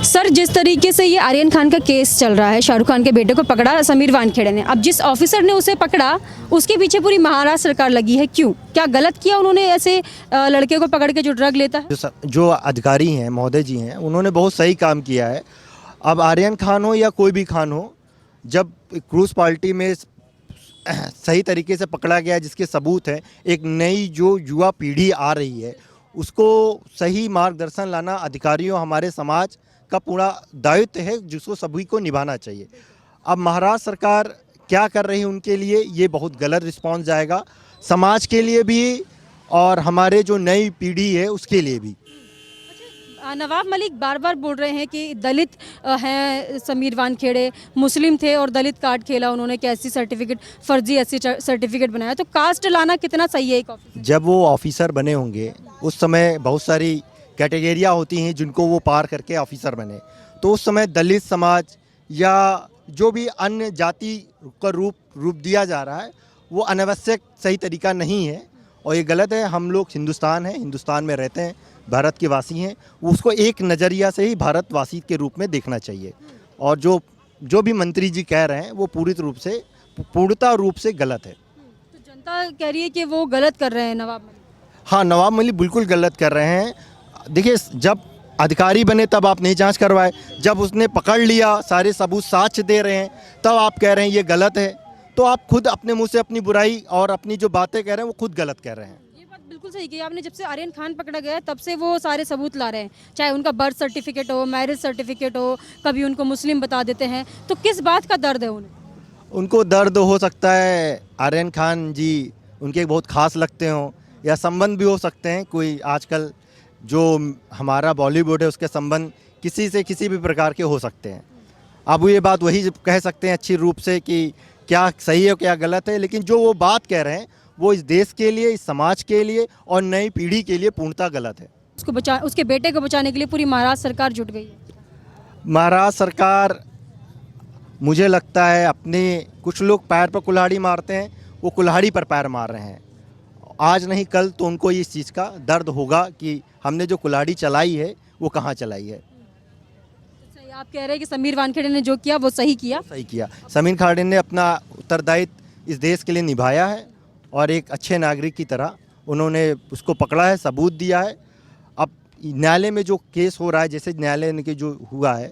Sir, जिस तरीके से ये आर्यन खान का केस चल रहा है, शाहरुख खान के बेटे को पकड़ा समीर वानखेड़े ने, अब जिस ऑफिसर ने उसे पकड़ा उसके पीछे पूरी महाराष्ट्र सरकार लगी है। क्यों? क्या गलत किया उन्होंने ऐसे लड़के को पकड़ के जो ड्रग लेता है? जो अधिकारी हैं, महोदय जी हैं, उन्होंने बहुत सही काम किया है। अब आर्यन खान हो या कोई भी खान हो, जब क्रूज पार्टी में सही तरीके से पकड़ा गया, जिसके सबूत हैं, एक नई जो युवा पीढ़ी आ रही है उसको सही मार्गदर्शन लाना अधिकारियों, हमारे समाज का पूरा दायित्व है, जिसको सभी को निभाना चाहिए। अब महाराष्ट्र सरकार क्या कर रही है उनके लिए, ये बहुत गलत रिस्पॉन्स जाएगा, समाज के लिए भी और हमारे जो नई पीढ़ी है उसके लिए भी। नवाब मलिक बार बार बोल रहे हैं कि दलित हैं समीर वानखेड़े, मुस्लिम थे और दलित कार्ड खेला उन्होंने, कि एससी सर्टिफिकेट, फर्जी एससी सर्टिफिकेट बनाया। तो कास्ट लाना कितना सही है एक ऑफिसर? जब वो ऑफिसर बने होंगे उस समय बहुत सारी कैटेगरियाँ होती हैं जिनको वो पार करके ऑफिसर बने, तो उस समय दलित समाज या जो भी अन्य जाति का रूप दिया जा रहा है वो अनावश्यक सही तरीका नहीं है और ये गलत है। हम लोग हिंदुस्तान हैं, हिंदुस्तान में रहते हैं, भारत के वासी हैं, उसको एक नज़रिया से ही भारतवासी के रूप में देखना चाहिए। और जो भी मंत्री जी कह रहे हैं वो पूर्णतः रूप से गलत है। तो जनता कह रही है कि वो गलत कर रहे हैं नवाब मलिक। हाँ, नवाब मलिक बिल्कुल गलत कर रहे हैं। देखिए, जब अधिकारी बने तब आप नहीं जांच करवाए, जब उसने पकड़ लिया, सारे सबूत साक्ष्य दे रहे हैं, तब आप कह रहे हैं ये गलत है। तो आप खुद अपने मुंह से अपनी बुराई और अपनी जो बातें कह रहे हैं वो खुद गलत कह रहे हैं। ये बात बिल्कुल सही की आपने। जब से आर्यन खान पकड़ा गया है तब से वो सारे सबूत ला रहे हैं, चाहे उनका बर्थ सर्टिफिकेट हो, मैरिज सर्टिफिकेट हो, कभी उनको मुस्लिम बता देते हैं। तो किस बात का दर्द है उन्हें? उनको दर्द हो सकता है आर्यन खान जी उनके बहुत खास लगते हों, या संबंध भी हो सकते हैं। कोई आजकल जो हमारा बॉलीवुड है उसके संबंध किसी से किसी भी प्रकार के हो सकते हैं। अब ये बात वही कह सकते हैं अच्छी रूप से कि क्या सही है क्या गलत है, लेकिन जो वो बात कह रहे हैं वो इस देश के लिए, इस समाज के लिए और नई पीढ़ी के लिए पूर्णतः गलत है। उसके बेटे को बचाने के लिए पूरी महाराष्ट्र सरकार जुट गई है। महाराष्ट्र सरकार, मुझे लगता है, अपने कुछ लोग पैर पर कुल्हाड़ी मारते हैं, वो कुल्हाड़ी पर पैर मार रहे हैं। आज नहीं कल तो उनको इस चीज़ का दर्द होगा कि हमने जो कुल्हाड़ी चलाई है वो कहाँ चलाई है। आप कह रहे हैं कि समीर वानखेड़े ने जो किया वो सही किया? सही किया। समीर खाड़े ने अपना उत्तरदायित्व इस देश के लिए निभाया है और एक अच्छे नागरिक की तरह उन्होंने उसको पकड़ा है, सबूत दिया है। अब न्यायालय में जो केस हो रहा है, जैसे न्यायालय ने जो हुआ है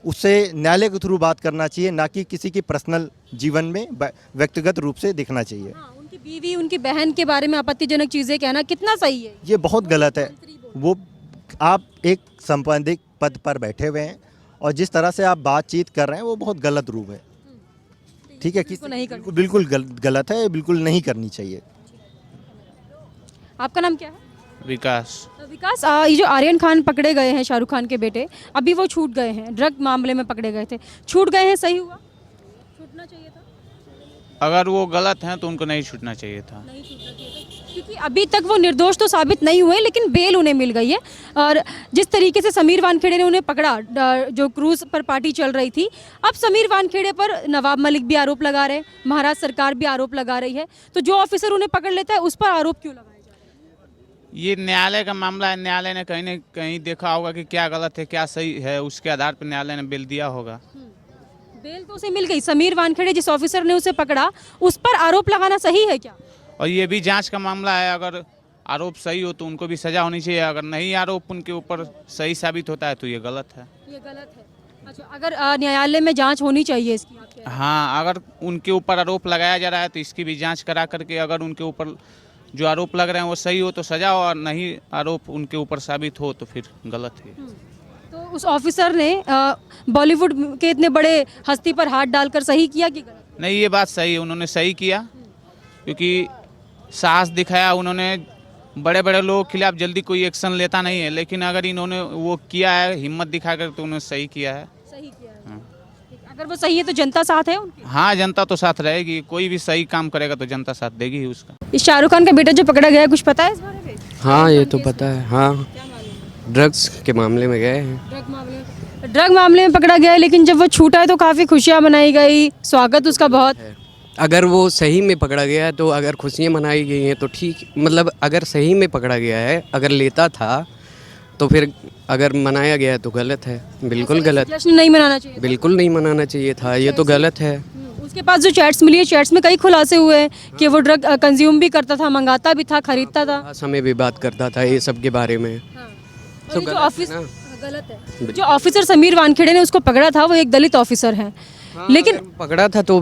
उससे न्यायालय के थ्रू बात करना चाहिए, ना कि किसी की पर्सनल जीवन में व्यक्तिगत रूप से देखना चाहिए। हाँ, उनकी बीवी, उनकी बहन के बारे में आपत्तिजनक चीज़ें कहना कितना सही है? ये बहुत गलत है। वो आप एक संपादक पद पर बैठे हुए हैं और जिस तरह से आप बातचीत कर रहे हैं वो बहुत गलत रूप है। ठीक है, बिल्कुल गलत है, बिल्कुल नहीं करनी चाहिए। आपका नाम क्या है? विकास। विकास, ये जो आर्यन खान पकड़े गए हैं शाहरुख खान के बेटे, अभी वो छूट गए हैं, ड्रग मामले में पकड़े गए थे, छूट गए हैं, सही हुआ? छूटना चाहिए था? अगर वो गलत हैं तो उनको नहीं छूटना चाहिए था। नहीं छूटना चाहिए था क्योंकि अभी तक वो निर्दोष तो साबित नहीं हुए, लेकिन बेल उन्हें मिल गई है। और जिस तरीके से समीर वानखेड़े ने उन्हें पकड़ा, जो क्रूज पर पार्टी चल रही थी, अब समीर वानखेड़े पर नवाब मलिक भी आरोप लगा रहे हैं, महाराष्ट्र सरकार भी आरोप लगा रही है। तो जो ऑफिसर उन्हें पकड़ लेता है उस पर आरोप क्यों लगाया जा रहा है? ये न्यायालय का मामला है। न्यायालय ने कहीं न कहीं देखा होगा कि क्या गलत है क्या सही है, उसके आधार पर न्यायालय ने बेल दिया होगा। बेल तो उसे मिल गई। समीर वानखेड़े जिस ऑफिसर ने उसे पकड़ा उस पर आरोप लगाना सही है क्या? और ये भी जांच का मामला है। अगर आरोप सही हो तो उनको भी सजा होनी चाहिए। अगर नहीं आरोप उनके ऊपर सही साबित होता है तो ये गलत है। ये गलत है। अच्छा, अगर न्यायालय में जांच होनी चाहिए इसकी, आप कह रहे हैं? हाँ, अगर उनके ऊपर आरोप लगाया जा रहा है तो इसकी भी जांच करा करके अगर उनके ऊपर जो आरोप लग रहे हैं वो सही हो तो सजा हो, और नहीं आरोप उनके ऊपर साबित हो तो फिर गलत है। तो उस ऑफिसर ने बॉलीवुड के इतने बड़े हस्ती पर हाथ डालकर सही किया कि गलत? नहीं, ये बात सही है, उन्होंने सही किया, क्योंकि साहस दिखाया उन्होंने। बड़े बड़े लोगों के खिलाफ जल्दी कोई एक्शन लेता नहीं है, लेकिन अगर इन्होंने वो किया है हिम्मत दिखाकर तो उन्होंने सही किया है। सही किया है। हाँ। अगर वो सही है तो जनता साथ है उनकी? हाँ, जनता तो साथ रहेगी। कोई भी सही काम करेगा तो जनता साथ देगी ही उसका। इस शाहरुख खान का बेटा जो पकड़ा गया है, कुछ पता है इस बारे में? हाँ, ये तो पता है। हाँ, क्या मालूम? ड्रग्स के मामले में गए हैं। ड्रग मामले में पकड़ा गया है, लेकिन जब वो छूटा है तो काफ़ी खुशियाँ मनाई गई, स्वागत उसका बहुत। अगर वो सही में पकड़ा गया है तो अगर खुशियाँ मनाई गई हैं तो ठीक, मतलब अगर सही में पकड़ा गया है, अगर लेता था तो फिर अगर मनाया गया है तो गलत है, बिल्कुल गलत, जश्न नहीं मनाना चाहिए। बिल्कुल नहीं मनाना चाहिए था, ये तो गलत है। उसके पास जो चैट्स मिली है, चैट्स में कई खुलासे हुए हैं कि वो ड्रग कंज्यूम भी करता था, मंगाता भी था, खरीदता था। भाषा में भी बात करता था ये सब के बारे में। और ये जो गलत ऑफिस है ना। गलत है। जो ऑफिसर समीर वानखेड़े ने उसको पकड़ा था वो एक दलित ऑफिसर है, लेकिन अगर पकड़ा था तो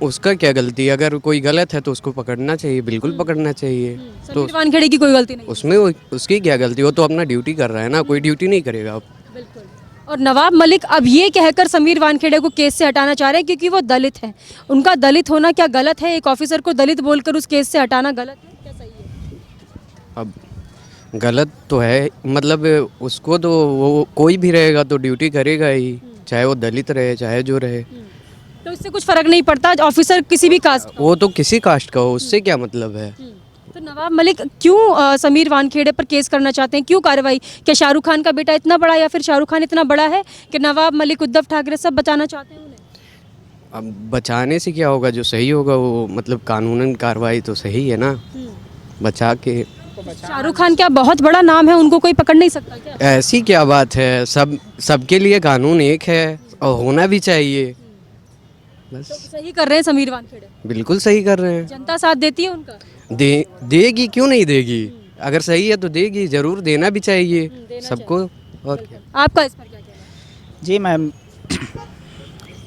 उसका क्या गलती है? अगर कोई गलत है तो उसको पकड़ना चाहिए, बिल्कुल पकड़ना चाहिए। तो समीर वानखेड़े की कोई गलती नहीं। उसमें उसकी क्या गलती? वो तो अपना ड्यूटी कर रहा है ना, कोई ड्यूटी नहीं करेगा अब। बिल्कुल। और नवाब मलिक अब ये कहकर समीर वानखेड़े को केस से हटाना चाह रहे हैं क्योंकि वो दलित हैं। उनका दलित होना क्या गलत है? एक ऑफिसर को दलित बोलकर उस केस से हटाना गलत है क्या सही है? अब गलत तो है, मतलब उसको तो वो कोई भी रहेगा तो ड्यूटी करेगा ही, चाहे वो दलित रहे चाहे जो रहे। तो इससे कुछ फर्क नहीं पड़ता ऑफिसर किसी भी कास्ट का। वो तो किसी कास्ट का हो, उससे क्या मतलब है? तो नवाब मलिक क्यों समीर वानखेड़े पर केस करना चाहते हैं? क्यों कार्रवाई? क्या शाहरुख खान का बेटा इतना बड़ा या फिर शाहरुख खान इतना बड़ा है कि नवाब मलिक, उद्धव ठाकरे सब बचाना चाहते हैं उन्हें? अब बचाने से क्या होगा? जो सही होगा वो, मतलब कानूनन कार्रवाई तो सही है ना, बचा के। शाहरुख खान क्या बहुत बड़ा नाम है, उनको कोई पकड़ नहीं सकता क्या? ऐसी क्या बात है? सबके लिए कानून एक है और होना भी चाहिए। बस तो सही कर रहे हैं समीर वानखेड़े, बिल्कुल सही कर रहे हैं। जनता साथ देती है उनका? देगी, क्यों नहीं देगी? अगर सही है तो देगी, जरूर देना भी चाहिए सबको। और क्या? आपका इस पर क्या कहना है? जी मैम,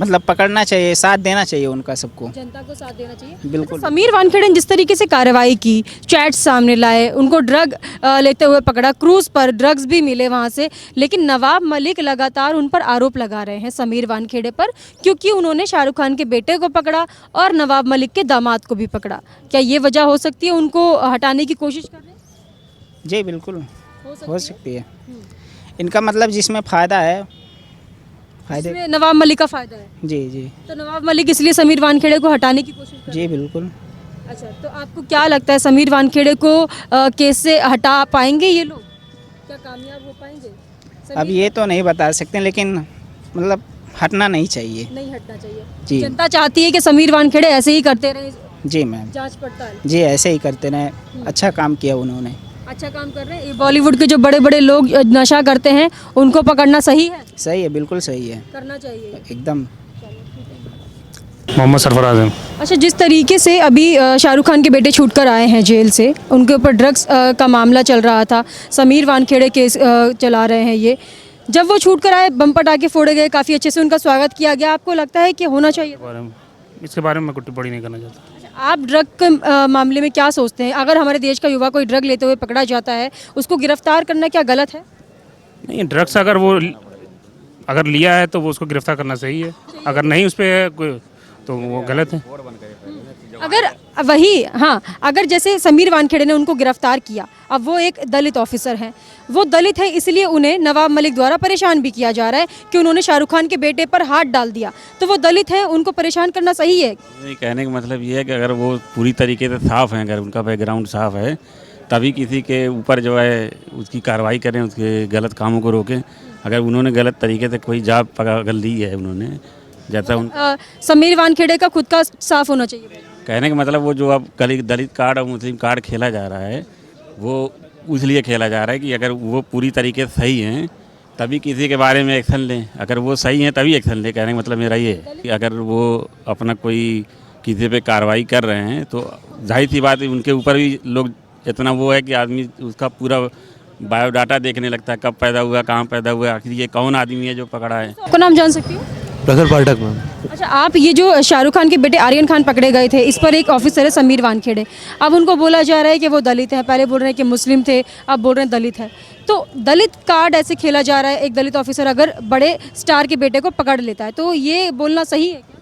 मतलब पकड़ना चाहिए, साथ देना चाहिए उनका सबको। जनता को साथ देना चाहिए। बिल्कुल। समीर वानखेड़े ने जिस तरीके से कार्रवाई की, चैट सामने लाए, उनको ड्रग लेते हुए पकड़ा, क्रूज पर ड्रग्स भी मिले वहाँ से, लेकिन नवाब मलिक लगातार उन पर आरोप लगा रहे हैं समीर वानखेड़े पर, क्योंकि उन्होंने शाहरुख खान के बेटे को पकड़ा और नवाब मलिक के दामाद को भी पकड़ा। क्या ये वजह हो सकती है उनको हटाने की कोशिश कर रहे हैं? जी बिल्कुल हो सकती है। इनका मतलब जिसमें फ़ायदा है, फायदे। इसमें नवाब मलिक का फायदा है, जी जी तो नवाब मलिक इसलिए समीर वानखेड़े को हटाने की कोशिश कर रहे जी बिल्कुल। हैं। अच्छा, तो आपको क्या लगता है समीर वानखेड़े को केस से हटा पाएंगे ये लोग? क्या कामयाब हो पाएंगे? अब ये तो नहीं बता सकते, लेकिन मतलब हटना नहीं चाहिए। नहीं हटना चाहिए। जी। जनता चाहती है कि समीर वानखेड़े ऐसे ही करते रहे जी मैम, जांच पड़ताल। जी ऐसे ही करते रहे। अच्छा काम किया उन्होंने। अच्छा काम कर रहे हैं। ये बॉलीवुड के जो बड़े बड़े लोग नशा करते हैं उनको पकड़ना सही है? सही है, बिल्कुल सही है, करना चाहिए एकदम। मोहम्मद सरफराज हैं। अच्छा, जिस तरीके से अभी शाहरुख खान के बेटे छूट कर आए हैं जेल से, उनके ऊपर ड्रग्स का मामला चल रहा था, समीर वानखेड़े केस चला रहे हैं ये, जब वो छूट कर आए बम पटाखे फोड़े गए, काफ़ी अच्छे से उनका स्वागत किया गया। आपको लगता है कि होना चाहिए? इसके बारे में मैं कुछ टिप्पणी नहीं करना चाहता। आप ड्रग के मामले में क्या सोचते हैं? अगर हमारे देश का युवा कोई ड्रग लेते हुए पकड़ा जाता है, उसको गिरफ्तार करना क्या गलत है? नहीं, ड्रग्स अगर लिया है तो वो उसको गिरफ्तार करना सही है, अगर नहीं उस पर तो वो गलत है। अगर वही, हाँ, अगर जैसे समीर वानखेड़े ने उनको गिरफ्तार किया, अब वो एक दलित ऑफिसर हैं, वो दलित है इसलिए उन्हें नवाब मलिक द्वारा परेशान भी किया जा रहा है कि उन्होंने शाहरुख खान के बेटे पर हाथ डाल दिया, तो वो दलित है, उनको परेशान करना सही है? नहीं, कहने का मतलब ये है कि अगर वो पूरी तरीके से साफ़ हैं, अगर उनका बैकग्राउंड साफ़ है, तभी किसी के ऊपर जो है उसकी कार्रवाई करें, उसके गलत कामों को रोकें। अगर उन्होंने गलत तरीके से कोई जॉब अगर ली है उन्होंने, जैसा उन समीर वानखेड़े का खुद का साफ होना चाहिए। कहने का मतलब वो जो अब दलित कार्ड और मुस्लिम कार्ड खेला जा रहा है, वो इसलिए खेला जा रहा है कि अगर वो पूरी तरीके से सही हैं तभी किसी के बारे में एक्शन लें, अगर वो सही हैं तभी एक्शन लें। कहने का मतलब मेरा ये है कि अगर वो अपना कोई किसी पे कार्रवाई कर रहे हैं तो जाहिर सी बात है उनके ऊपर भी लोग इतना वो है कि आदमी उसका पूरा बायोडाटा देखने लगता है, कब पैदा हुआ, कहाँ पैदा हुआ, आखिर ये कौन आदमी है जो पकड़ा है। आपका नाम जान सकती हूँ? प्रखर पाठक मैम। अच्छा, आप ये जो शाहरुख खान के बेटे आर्यन खान पकड़े गए थे, इस पर एक ऑफिसर है समीर वानखेड़े, अब उनको बोला जा रहा है कि वो दलित हैं, पहले बोल रहे हैं कि मुस्लिम थे, अब बोल रहे हैं दलित है, तो दलित कार्ड ऐसे खेला जा रहा है। एक दलित ऑफिसर अगर बड़े स्टार के बेटे को पकड़ लेता है तो ये बोलना सही है क्या?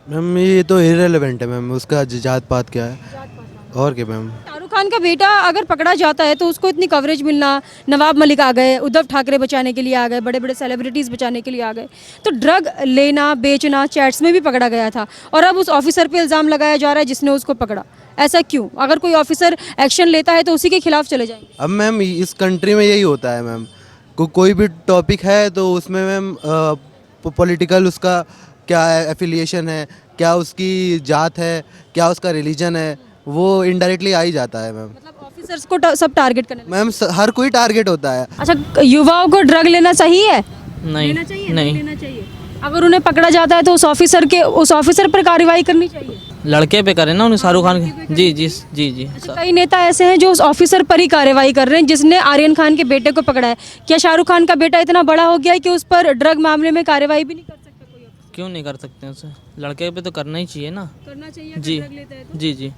मैम ये तो इरेलेवेंट है मैम, उसका जात पात क्या है और क्या मैम। शाहरुख खान का बेटा अगर पकड़ा जाता है तो उसको इतनी कवरेज मिलना, नवाब मलिक आ गए, उद्धव ठाकरे बचाने के लिए आ गए, बड़े बड़े सेलिब्रिटीज़ बचाने के लिए आ गए, तो ड्रग लेना बेचना चैट्स में भी पकड़ा गया था और अब उस ऑफिसर पे इल्ज़ाम लगाया जा रहा है जिसने उसको पकड़ा। ऐसा क्यों? अगर कोई ऑफिसर एक्शन लेता है तो उसी के खिलाफ चले जाएंगे। अब मैम इस कंट्री में यही होता है मैम, कोई भी टॉपिक है तो उसमें मैम पॉलिटिकल उसका क्या एफिलिएशन है, क्या उसकी जात है, क्या उसका रिलीजन है, वो इनडायरेक्टली आ ही जाता है मैम। मतलब ऑफिसर्स को सब टारगेट करने लगे। मैम हर कोई टारगेट होता है। अच्छा, युवाओं को ड्रग लेना चाहिए? नहीं लेना चाहिए? नहीं लेना चाहिए। अगर उन्हें पकड़ा जाता है तो उस ऑफिसर पर कार्रवाई करनी चाहिए। लड़के पे करे ना उन्हें शाहरुख खान के। जी जी जी जी अच्छा, कई नेता ऐसे हैं जो उस ऑफिसर पर ही कार्रवाई कर रहे हैं जिसने आर्यन खान के बेटे को पकड़ा है। क्या शाहरुख खान का बेटा इतना बड़ा हो गया है कि उस पर ड्रग मामले में कार्रवाई भी नहीं कर सकता कोई? क्यों नहीं कर सकते उसे? लड़के पे तो करना ही चाहिए ना। करना चाहिए जी जी जी